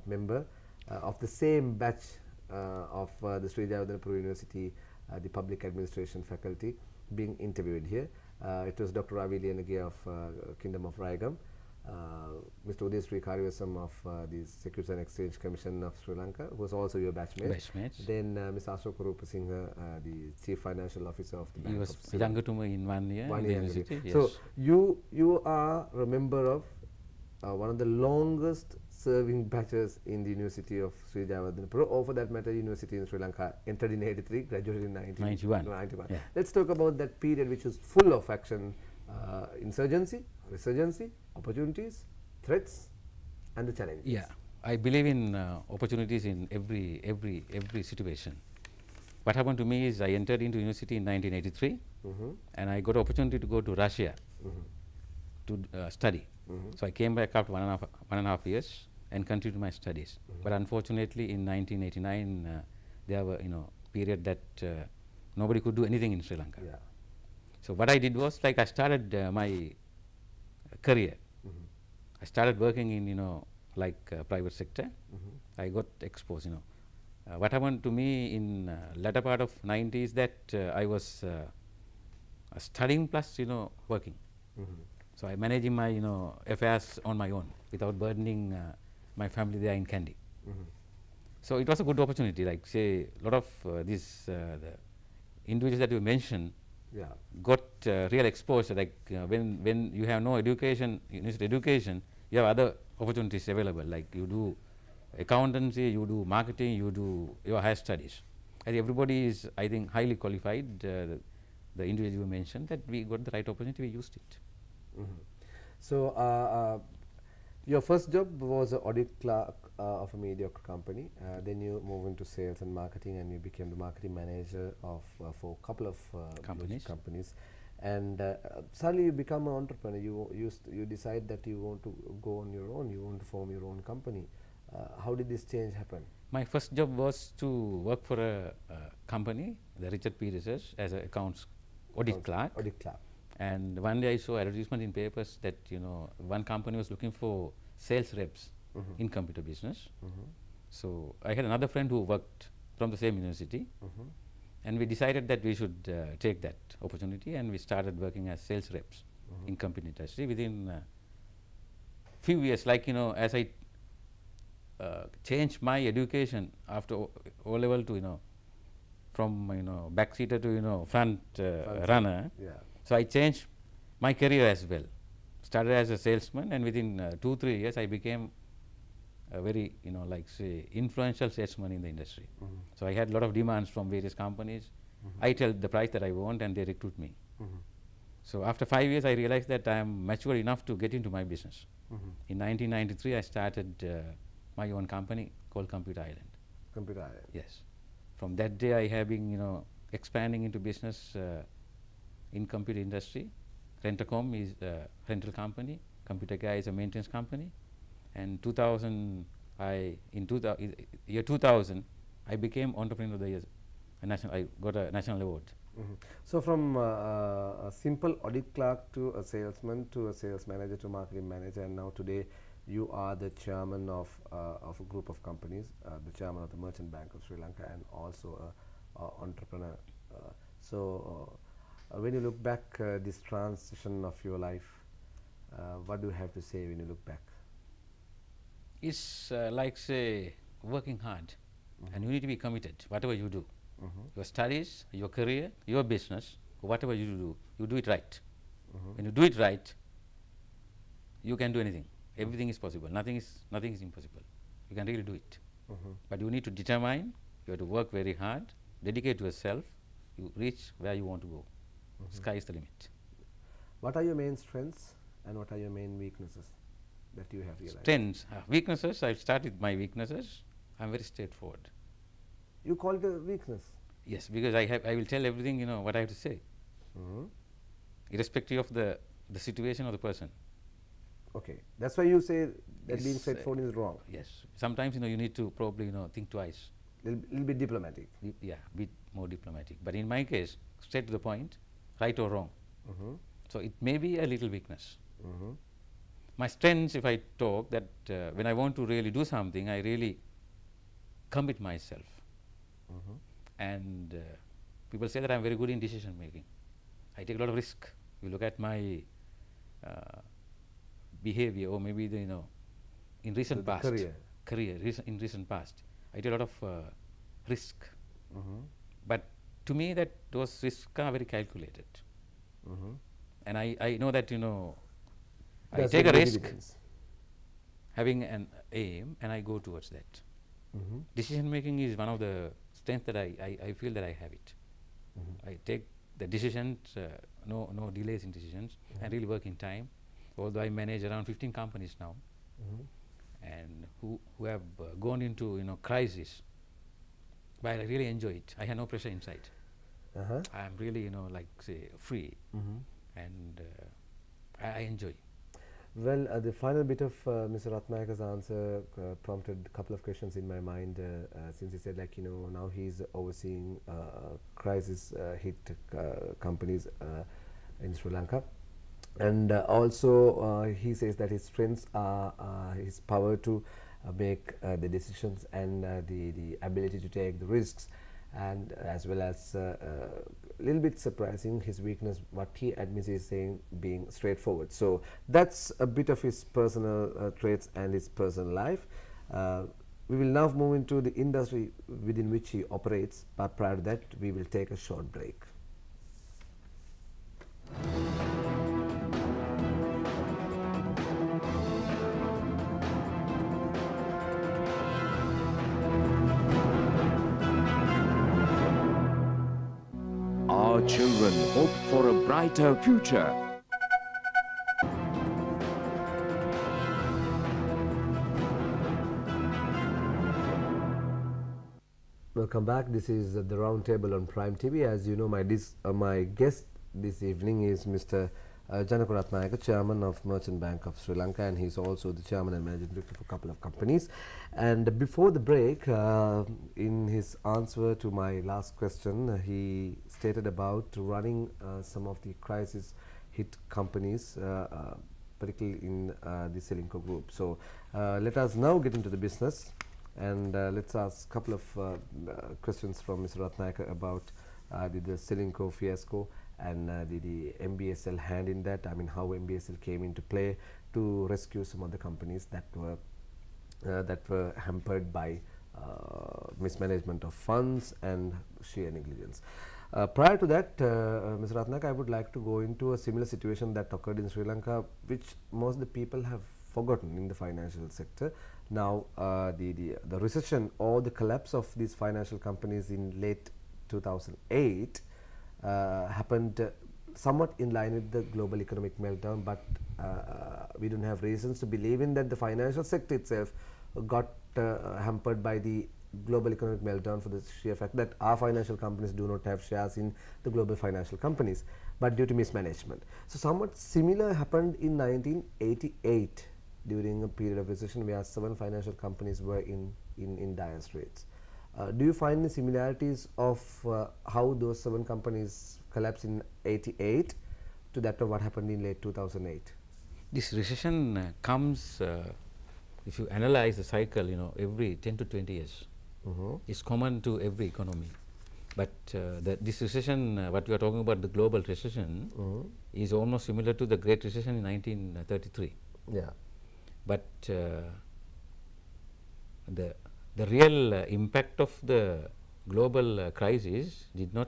member of the same batch of the Sri Jayawardenepura University, the Public Administration faculty, being interviewed here. It was Dr. Ravi Liyanage of Kingdom of Rayagam, Mr. Uday Sri Kariyasam of the Securities and Exchange Commission of Sri Lanka, who was also your batchmate. Then Mr. Ashoka Rupasinghe, the Chief Financial Officer of the Bank. He was younger to me in 1 year. 1 year younger. Yes. So you are a member of one of the longest serving batches in the University of Sri Jayawardenepura, or for that matter, University in Sri Lanka. Entered in 83, graduated in 91. Yeah. Let's talk about that period, which was full of action, insurgency, resurgency, opportunities, threats, and the challenges. Yeah, I believe in opportunities in every situation. What happened to me is I entered into university in 1983, and I got opportunity to go to Russia to study. So I came back after one and a half years and continued my studies. But unfortunately, in 1989, there were period that nobody could do anything in Sri Lanka. Yeah. So what I did was, like, I started my career. I started working in private sector. I got exposed. What happened to me in latter part of 90s that I was studying plus working. So I managing my affairs on my own without burdening my family there in Kandy. So it was a good opportunity. Like, say, a lot of these the individuals that you mentioned got real exposure. Like when you have no education, university education, you have other opportunities available. Like you do accountancy, you do marketing, you do your higher studies. I think everybody is, I think, highly qualified. The individual you mentioned, that we got the right opportunity, we used it. So your first job was an audit clerk of a mediocre company. Then you moved into sales and marketing, and you became the marketing manager of for a couple of companies. And suddenly you become an entrepreneur. You decide that you want to go on your own. You want to form your own company. How did this change happen? My first job was to work for a company, the Richard P. Research, as an accounts audit clerk. And one day I saw advertisement in papers that one company was looking for sales reps in computer business. So I had another friend who worked from the same university, and we decided that we should take that opportunity, and we started working as sales reps in computer industry. Within few years, like as I changed my education after O level to from backseater to front runner. So I changed my career as well. Started as a salesman, and within 2-3 years I became a very say influential salesman in the industry. So I had a lot of demands from various companies. I tell the price that I want, and they recruit me. So after 5 years I realized that I am mature enough to get into my business. In 1993 I started my own company called Computer Island. Computer Island. Yes. From that day I have been expanding into business in computer industry. Rentacom is a rental company. Computer Guy is a maintenance company. And year 2000, I became Entrepreneur of the Year. I got a national award. So from a simple audit clerk to a salesman to a sales manager to marketing manager, and now today you are the chairman of a group of companies, the chairman of the Merchant Bank of Sri Lanka, and also an entrepreneur. When you look back this transition of your life, what do you have to say when you look back? It's like, say, working hard, and you need to be committed, whatever you do. Your studies, your career, your business, whatever you do it right. When you do it right, you can do anything. Everything is possible. Nothing is impossible. You can really do it. But you need to determine, you have to work very hard, dedicate yourself, you reach where you want to go. Sky is the limit. What are your main strengths and what are your main weaknesses that you have realized? Strengths, weaknesses, I'll start with my weaknesses. I'm very straightforward. You call it a weakness? Yes, because I will tell everything, what I have to say. Irrespective of the situation or the person. Okay, that's why you say that being straightforward is wrong. Yes, sometimes you need to probably think twice. Little bit diplomatic. Yeah, bit more diplomatic. But in my case, straight to the point, right or wrong. So it may be a little weakness. my strengths, if I talk, that when I want to really do something, I really commit myself. And people say that I'm very good in decision making. I take a lot of risk. You look at my behavior, or maybe the, in recent The past, career. in recent past, I take a lot of risk. But to me, that those risks are very calculated. And I know that, I That's take a very risk dividends. having an aim, and I go towards that. Decision making is one of the strengths that I feel that I have it. I take the decisions, no delays in decisions, and really work in time. Although I manage around 15 companies now, and who have gone into crisis, but I really enjoy it. I have no pressure inside. I am really like say free, and I enjoy. Well, the final bit of Mr. Ratnayaka's answer prompted a couple of questions in my mind, since he said, like, now he's overseeing crisis hit companies in Sri Lanka. And also he says that his strengths are his power to make the decisions and the ability to take the risks, and as well as a little bit surprising, his weakness, what he admits, is saying being straightforward. So that's a bit of his personal traits and his personal life. We will now move into the industry within which he operates, but prior to that we will take a short break. Our children hope for a brighter future. Welcome back. This is the Roundtable on Prime TV. As you know, my guest this evening is Mr. Janaka Ratnayaka, Chairman of Merchant Bank of Sri Lanka, and he's also the Chairman and Managing Director for a couple of companies. And before the break, in his answer to my last question, he stated about running some of the crisis hit companies, particularly in the Selinco group. So let us now get into the business, and let's ask a couple of questions from Mr. Ratnayaka about the Selinco fiasco and the MBSL hand in that. I mean, how MBSL came into play to rescue some of the companies that were hampered by mismanagement of funds and sheer negligence. Prior to that, Mr. Ratnayaka, I would like to go into a similar situation that occurred in Sri Lanka, which most of the people have forgotten in the financial sector. Now, the recession or the collapse of these financial companies in late 2008 happened somewhat in line with the global economic meltdown, but we don't have reasons to believe in that the financial sector itself got hampered by the global economic meltdown, for the sheer fact that our financial companies do not have shares in the global financial companies, but due to mismanagement. So somewhat similar happened in 1988 during a period of recession where 7 financial companies were in dire straits. Do you find the similarities of how those 7 companies collapsed in 88 to that of what happened in late 2008? This recession comes, if you analyze the cycle, every 10 to 20 years. It's common to every economy. But this recession, what you are talking about, the global recession, is almost similar to the Great Recession in 1933. Yeah. But the real impact of the global crisis did not